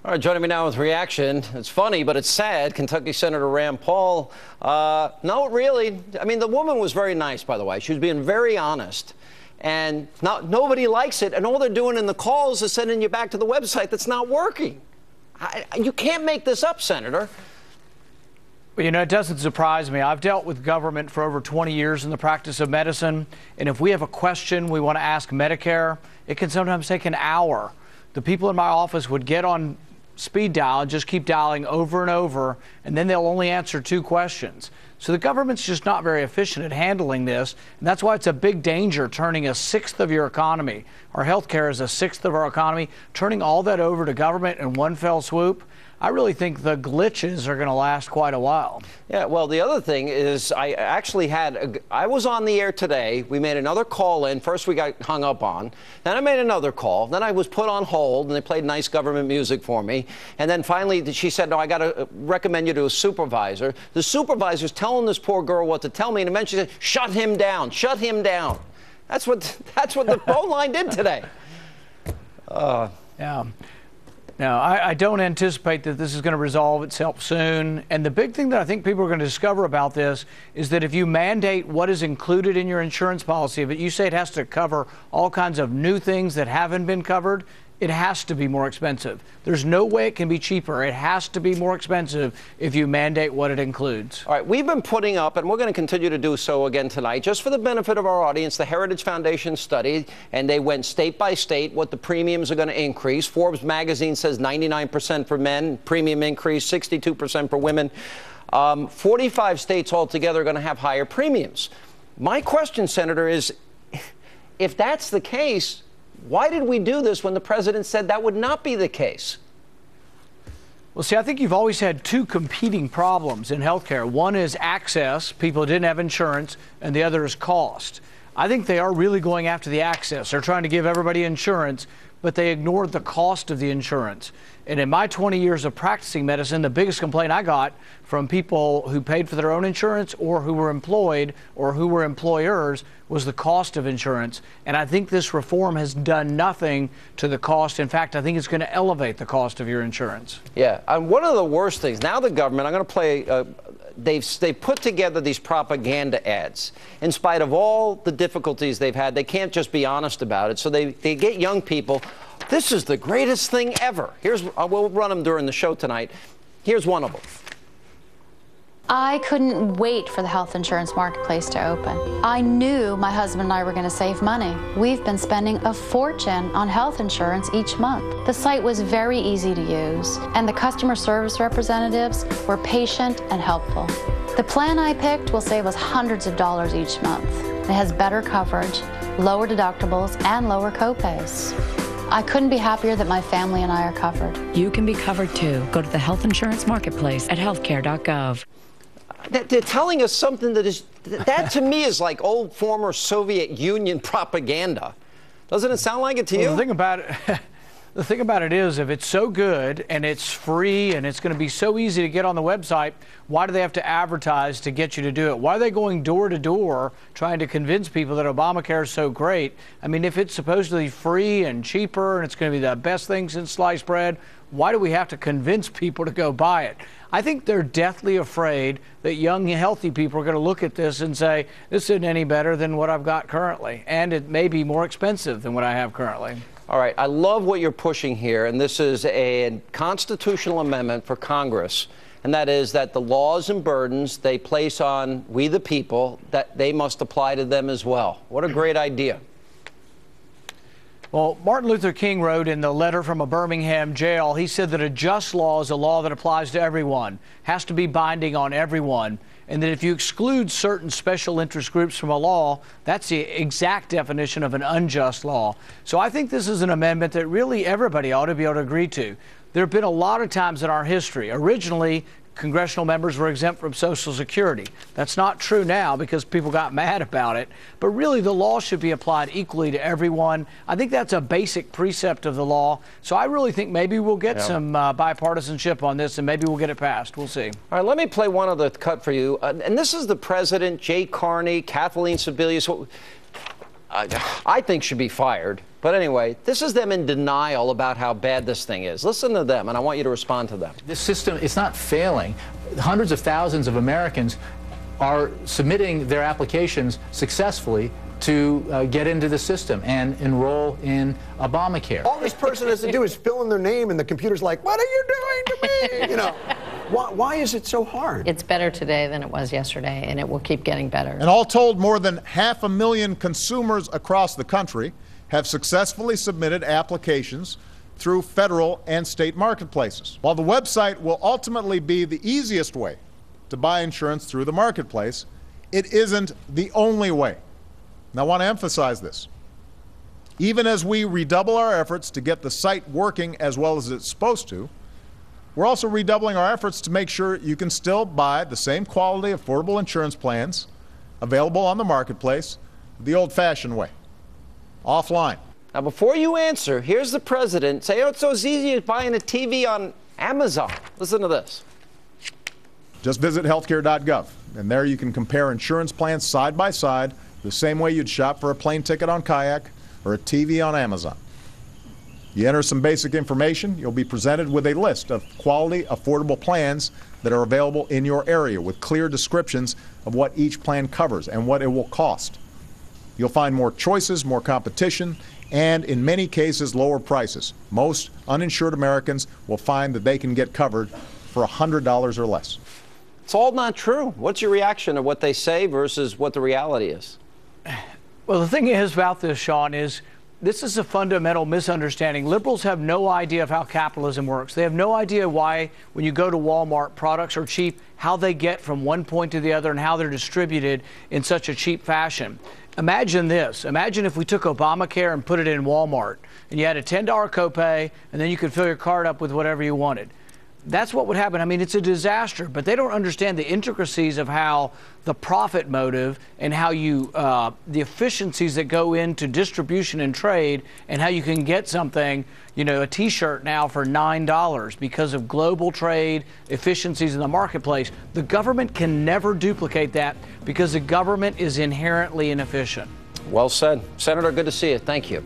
All right, joining me now with reaction. It's funny, but it's sad. Kentucky Senator Rand Paul. No, really. I mean, the woman was very nice, by the way. She was being very honest. And nobody likes it. And all they're doing in the calls is sending you back to the website that's not working. You can't make this up, Senator. Well, you know, it doesn't surprise me. I've dealt with government for over 20 years in the practice of medicine. And if we have a question we want to ask Medicare, it can sometimes take an hour. The people in my office would get on speed dial and just keep dialing over and over, and then they'll only answer 2 questions. So the government's just not very efficient at handling this, and that's why it's a big danger turning a sixth of your economy. Our healthcare is a sixth of our economy. Turning all that over to government in one fell swoop, I really think the glitches are going to last quite a while. Yeah, well, the other thing is I actually I was on the air today. We made another call in. First we got hung up on. Then I made another call. Then I was put on hold, and they played nice government music for me. And then finally she said, no, I got to recommend you to a supervisor. The supervisor's telling this poor girl what to tell me, and eventually said, shut him down, shut him down. That's what the phone line did today. Yeah. No, I don't anticipate that this is going to resolve itself soon. And the big thing that I think people are going to discover about this is that if you mandate what is included in your insurance policy, but you say it has to cover all kinds of new things that haven't been covered, it has to be more expensive. There's no way it can be cheaper. It has to be more expensive if you mandate what it includes. All right, we've been putting up, and we're going to continue to do so again tonight, just for the benefit of our audience, the Heritage Foundation study, and they went state by state what the premiums are going to increase. Forbes magazine says 99% for men, premium increase, 62% for women. 45 states altogether are going to have higher premiums. My question, Senator, is if that's the case, why did we do this when the president said that would not be the case? Well, see, I think you've always had 2 competing problems in healthcare. One is access, people didn't have insurance, and the other is cost. I think they are really going after the access. They're trying to give everybody insurance, but they ignored the cost of the insurance. And in my 20 years of practicing medicine, the biggest complaint I got from people who paid for their own insurance or who were employed or who were employers was the cost of insurance. And I think this reform has done nothing to the cost. In fact, I think it's going to elevate the cost of your insurance. Yeah. And one of the worst things, now the government, I'm going to play, they've put together these propaganda ads. In spite of all the difficulties they've had, they can't just be honest about it. So they get young people. This is the greatest thing ever. We'll run them during the show tonight. Here's one of them. I couldn't wait for the health insurance marketplace to open. I knew my husband and I were going to save money. We've been spending a fortune on health insurance each month. The site was very easy to use, and the customer service representatives were patient and helpful. The plan I picked will save us hundreds of dollars each month. It has better coverage, lower deductibles, and lower copays. I couldn't be happier that my family and I are covered. You can be covered too. Go to the health insurance marketplace at healthcare.gov. They're telling us something that to me is like old former Soviet Union propaganda. Doesn't it sound like it to you? The thing about it is, if it's so good and it's free and it's going to be so easy to get on the website, why do they have to advertise to get you to do it? Why are they going door to door trying to convince people that Obamacare is so great? I mean, if it's supposedly free and cheaper and it's going to be the best thing since sliced bread, why do we have to convince people to go buy it? I think they're deathly afraid that young, healthy people are going to look at this and say, this isn't any better than what I've got currently, and it may be more expensive than what I have currently. All right, I love what you're pushing here, and this is a constitutional amendment for Congress, and that is that the laws and burdens they place on we the people, that they must apply to them as well. What a great idea. Well, Martin Luther King wrote in the letter from a Birmingham jail, he said that a just law is a law that applies to everyone, has to be binding on everyone, and that if you exclude certain special interest groups from a law, that's the exact definition of an unjust law. So I think this is an amendment that really everybody ought to be able to agree to. There have been a lot of times in our history. Originally, congressional members were exempt from Social Security. That's not true now because people got mad about it. But really, the law should be applied equally to everyone. I think that's a basic precept of the law. So I really think maybe we'll get some bipartisanship on this, and maybe we'll get it passed. We'll see. All right, let me play one other cut for you. And this is the president, Jay Carney, Kathleen Sebelius, I think should be fired. But anyway, this is them in denial about how bad this thing is. Listen to them, and I want you to respond to them. This system is not failing. Hundreds of thousands of Americans are submitting their applications successfly to get into the system and enroll in Obamacare. All this person has to do is fill in their name, and the computer's like, what are you doing to me? You know, why is it so hard? It's better today than it was yesterday, and it will keep getting better. And all told, more than 500,000 consumers across the country have successfully submitted applications through federal and state marketplaces. While the website will ultimately be the easiest way to buy insurance through the marketplace, it isn't the only way. Now, I want to emphasize this. Even as we redouble our efforts to get the site working as well as it's supposed to, we're also redoubling our efforts to make sure you can still buy the same quality, affordable insurance plans available on the marketplace the old-fashioned way, offline. Now, before you answer, here's the president. Say, oh, it's so easy as buying a TV on Amazon. Listen to this. Just visit healthcare.gov, and there you can compare insurance plans side by side the same way you'd shop for a plane ticket on Kayak or a TV on Amazon. You enter some basic information, you'll be presented with a list of quality, affordable plans that are available in your area with clear descriptions of what each plan covers and what it will cost. You'll find more choices, more competition, and in many cases, lower prices. Most uninsured Americans will find that they can get covered for $100 or less. It's all not true. What's your reaction to what they say versus what the reality is? Well, the thing is about this, Sean, is this is a fundamental misunderstanding. Liberals have no idea of how capitalism works. They have no idea why, when you go to Walmart, products are cheap, how they get from one point to the other, and how they're distributed in such a cheap fashion. Imagine this. Imagine if we took Obamacare and put it in Walmart, and you had a $10 copay, and then you could fill your card up with whatever you wanted. That's what would happen. I mean, it's a disaster, but they don't understand the intricacies of how the profit motive and how you, the efficiencies that go into distribution and trade, and how you can get something, you know, a T-shirt now for $9 because of global trade efficiencies in the marketplace. The government can never duplicate that because the government is inherently inefficient. Well said. Senator, good to see you. Thank you.